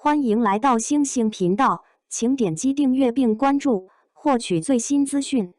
欢迎来到星星频道，请点击订阅并关注，获取最新资讯。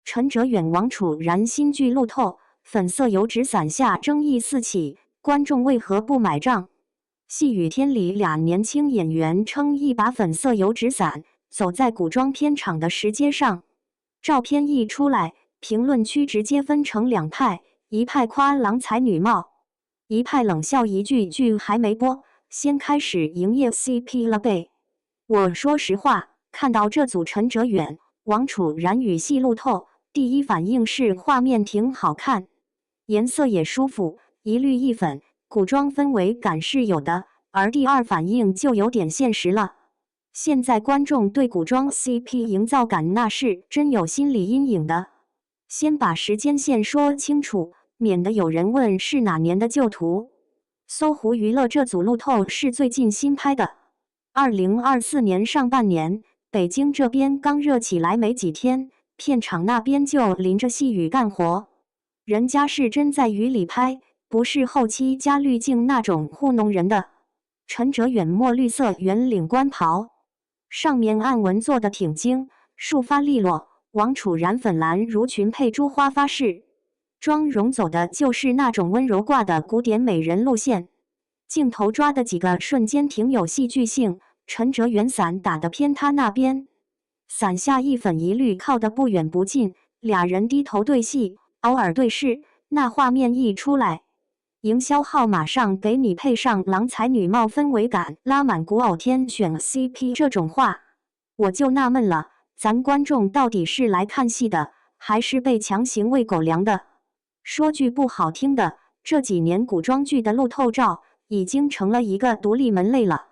陈哲远、王楚然新剧路透，粉色油纸伞下争议四起，观众为何不买账？细雨天里，俩年轻演员撑一把粉色油纸伞，走在古装片场的石阶上。照片一出来，评论区直接分成两派，一派夸郎才女貌，一派冷笑一句剧还没播，先开始营业 CP 了呗。我说实话，看到这组陈哲远、王楚然语戏路透，第一反应是画面挺好看，颜色也舒服，一绿一粉，古装氛围感是有的。而第二反应就有点现实了，现在观众对古装 CP 营造感那是真有心理阴影的。先把时间线说清楚，免得有人问是哪年的旧图。搜狐娱乐这组路透是最近新拍的，2024年上半年，北京这边刚热起来没几天，片场那边就淋着细雨干活。人家是真在雨里拍，不是后期加滤镜那种糊弄人的。陈哲远墨绿色圆领官袍，上面暗纹做的挺精，束发利落。王楚然粉蓝襦裙配珠花发饰，妆容走的就是那种温柔挂的古典美人路线。镜头抓的几个瞬间挺有戏剧性，陈哲远伞打得偏他那边，伞下一粉一绿靠得不远不近，俩人低头对戏，偶尔对视，那画面一出来，营销号马上给你配上郎才女貌氛围感，拉满古偶天选 CP 这种话，我就纳闷了，咱观众到底是来看戏的，还是被强行喂狗粮的？说句不好听的，这几年古装剧的路透照已经成了一个独立门类了。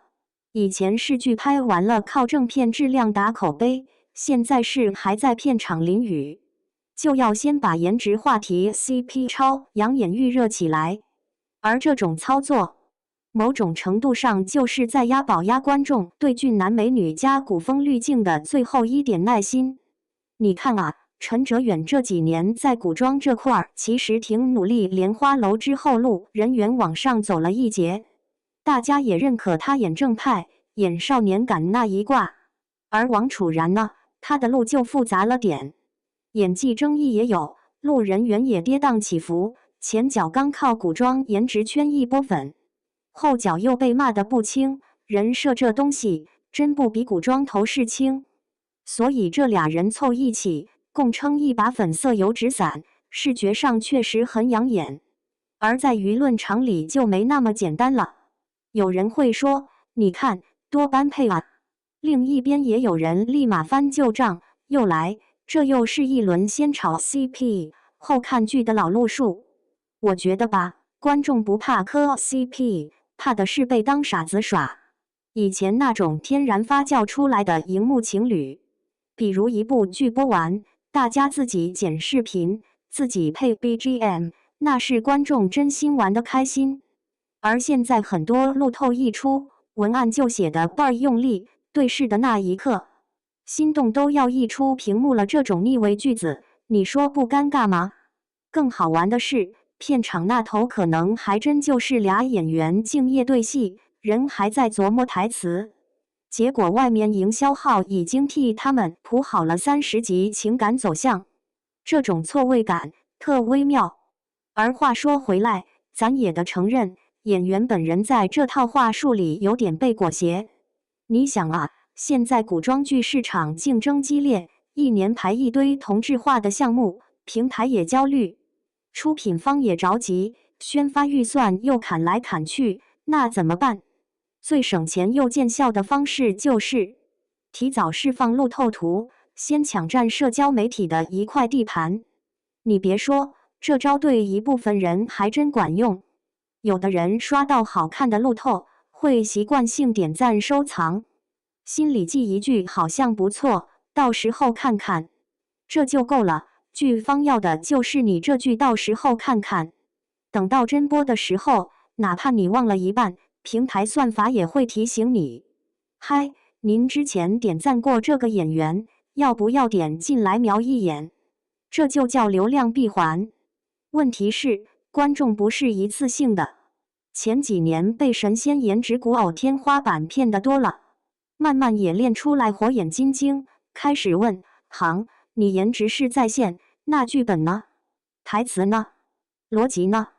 以前是剧拍完了靠正片质量打口碑，现在是还在片场淋雨，就要先把颜值话题 CP 超养眼预热起来。而这种操作，某种程度上就是在押宝压观众对俊男美女加古风滤镜的最后一点耐心。你看啊，陈哲远这几年在古装这块其实挺努力，莲花楼之后路人缘往上走了一截，大家也认可他演正派、演少年感那一挂。而王楚然呢，他的路就复杂了点，演技争议也有，路人缘也跌宕起伏。前脚刚靠古装颜值圈一波粉，后脚又被骂得不轻，人设这东西真不比古装头饰轻。所以这俩人凑一起，共撑一把粉色油纸伞，视觉上确实很养眼。而在舆论场里就没那么简单了。有人会说，你看，多般配啊。另一边也有人立马翻旧账，又来，这又是一轮先炒 CP 后看剧的老路数。我觉得吧，观众不怕磕 CP， 怕的是被当傻子耍。以前那种天然发酵出来的荧幕情侣，比如一部剧播完，大家自己剪视频，自己配 BGM， 那是观众真心玩得开心。而现在很多路透一出，文案就写得倍儿用力，对视的那一刻，心动都要溢出屏幕了。这种逆位句子，你说不尴尬吗？更好玩的是，片场那头可能还真就是俩演员敬业对戏，人还在琢磨台词，结果外面营销号已经替他们铺好了30集情感走向，这种错位感特微妙。而话说回来，咱也得承认，演员本人在这套话术里有点被裹挟。你想啊，现在古装剧市场竞争激烈，一年排一堆同质化的项目，平台也焦虑，出品方也着急，宣发预算又砍来砍去，那怎么办？最省钱又见效的方式就是提早释放路透图，先抢占社交媒体的一块地盘。你别说，这招对一部分人还真管用。有的人刷到好看的路透，会习惯性点赞收藏，心里记一句好像不错，到时候看看，这就够了。剧方要的就是你这句到时候看看，等到真播的时候，哪怕你忘了一半，平台算法也会提醒你。嗨，您之前点赞过这个演员，要不要点进来瞄一眼？这就叫流量闭环。问题是，观众不是一次性的，前几年被神仙颜值古偶天花板骗得多了，慢慢也练出来火眼金睛，开始问行，你颜值是在线，那剧本呢？台词呢？逻辑呢？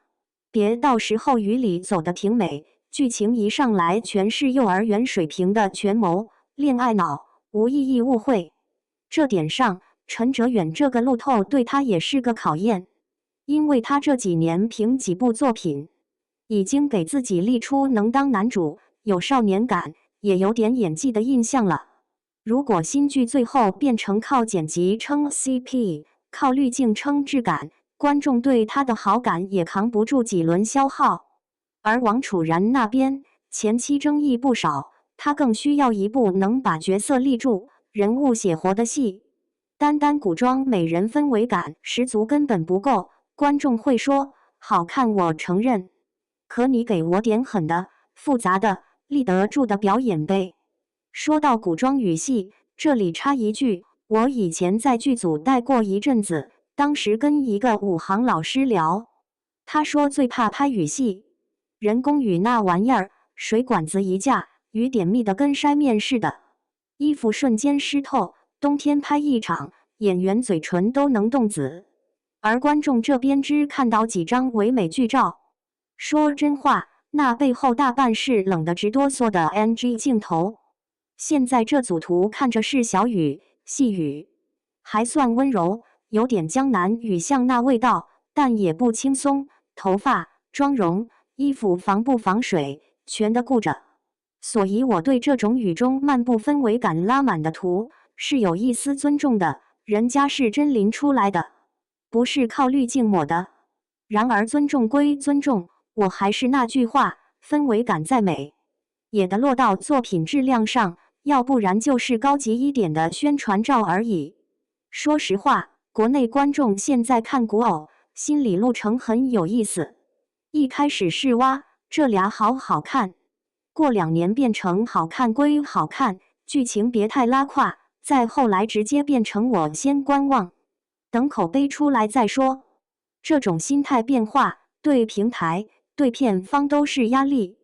别到时候雨里走得挺美，剧情一上来全是幼儿园水平的权谋、恋爱脑，无意义误会。这点上，陈哲远这个路透对他也是个考验，因为他这几年凭几部作品，已经给自己立出能当男主、有少年感，也有点演技的印象了。如果新剧最后变成靠剪辑撑 CP， 靠滤镜撑质感，观众对他的好感也扛不住几轮消耗。而王楚然那边前期争议不少，他更需要一部能把角色立住、人物写活的戏。单单古装美人氛围感十足根本不够，观众会说好看，我承认，可你给我点狠的、复杂的、立得住的表演呗。说到古装语系，这里插一句，我以前在剧组待过一阵子，当时跟一个武行老师聊，他说最怕拍语系，人工雨那玩意儿，水管子一架，雨点密的跟筛面似的，衣服瞬间湿透，冬天拍一场，演员嘴唇都能冻紫。而观众这边只看到几张唯美剧照，说真话，那背后大半是冷得直哆嗦的 NG 镜头。现在这组图看着是小雨、细雨，还算温柔，有点江南雨巷那味道，但也不轻松。头发、妆容、衣服防不防水，全得顾着。所以我对这种雨中漫步氛围感拉满的图是有一丝尊重的，人家是真淋出来的，不是靠滤镜抹的。然而尊重归尊重，我还是那句话，氛围感再美，也得落到作品质量上，要不然就是高级一点的宣传照而已。说实话，国内观众现在看古偶，心理路程很有意思。一开始是哇，这俩好好看，过2年变成好看归好看，剧情别太拉胯，再后来直接变成我先观望，等口碑出来再说。这种心态变化，对平台、对片方都是压力。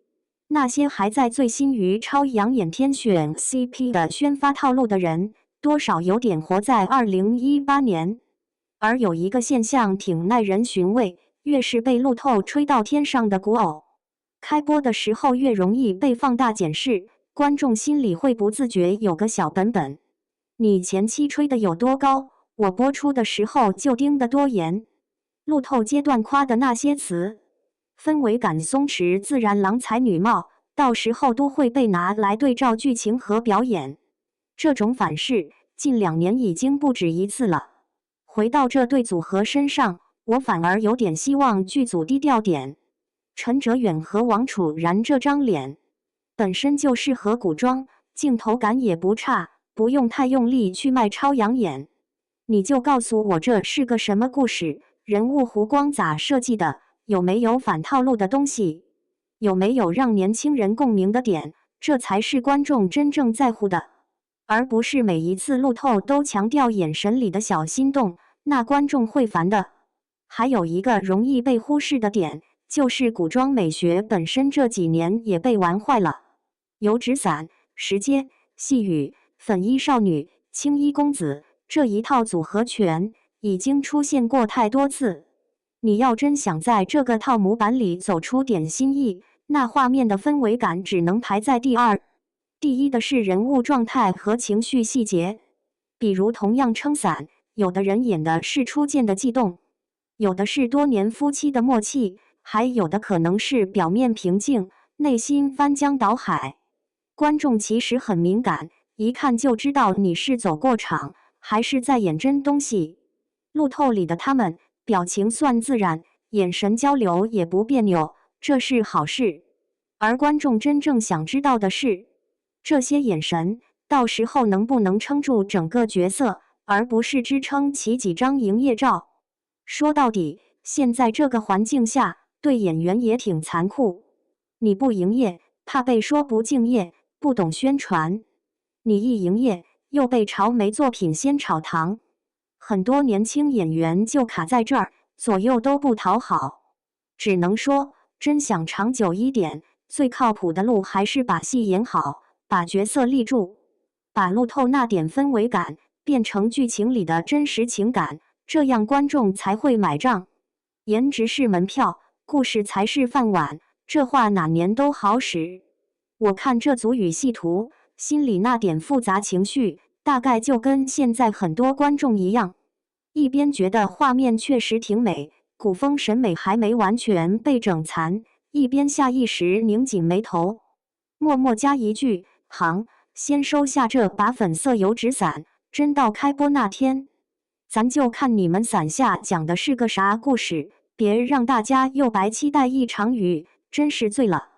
那些还在醉心于超养眼片选 CP 的宣发套路的人，多少有点活在2018年。而有一个现象挺耐人寻味，越是被路透吹到天上的古偶，开播的时候越容易被放大检视，观众心里会不自觉有个小本本。你前期吹的有多高，我播出的时候就盯得多严。路透阶段夸的那些词，氛围感松弛自然郎才女貌，到时候都会被拿来对照剧情和表演。这种反噬近2年已经不止一次了。回到这对组合身上，我反而有点希望剧组低调点。陈哲远和王楚然这张脸本身就适合古装，镜头感也不差，不用太用力去卖超养眼。你就告诉我这是个什么故事，人物弧光咋设计的，有没有反套路的东西，有没有让年轻人共鸣的点，这才是观众真正在乎的，而不是每一次路透都强调眼神里的小心动，那观众会烦的。还有一个容易被忽视的点，就是古装美学本身这几年也被玩坏了。油纸伞、石阶、细雨、粉衣少女、青衣公子这一套组合拳已经出现过太多次。你要真想在这个套模板里走出点新意，那画面的氛围感只能排在第二。第一的是人物状态和情绪细节，比如同样撑伞，有的人演的是初见的悸动，有的是多年夫妻的默契，还有的可能是表面平静，内心翻江倒海。观众其实很敏感，一看就知道你是走过场，还是在演真东西。路透里的他们，表情算自然，眼神交流也不别扭，这是好事。而观众真正想知道的是，这些眼神到时候能不能撑住整个角色，而不是支撑起几张营业照。说到底，现在这个环境下，对演员也挺残酷。你不营业，怕被说不敬业、不懂宣传；你一营业，又被嘲没作品先炒糖。很多年轻演员就卡在这儿，左右都不讨好。只能说，真想长久一点，最靠谱的路还是把戏演好，把角色立住，把路透那点氛围感变成剧情里的真实情感，这样观众才会买账。颜值是门票，故事才是饭碗，这话哪年都好使。我看这组语系图，心里那点复杂情绪，大概就跟现在很多观众一样，一边觉得画面确实挺美，古风审美还没完全被整残，一边下意识拧紧眉头，默默加一句：行，先收下这把粉色油纸伞，真到开播那天，咱就看你们伞下讲的是个啥故事，别让大家又白期待一场雨，真是醉了。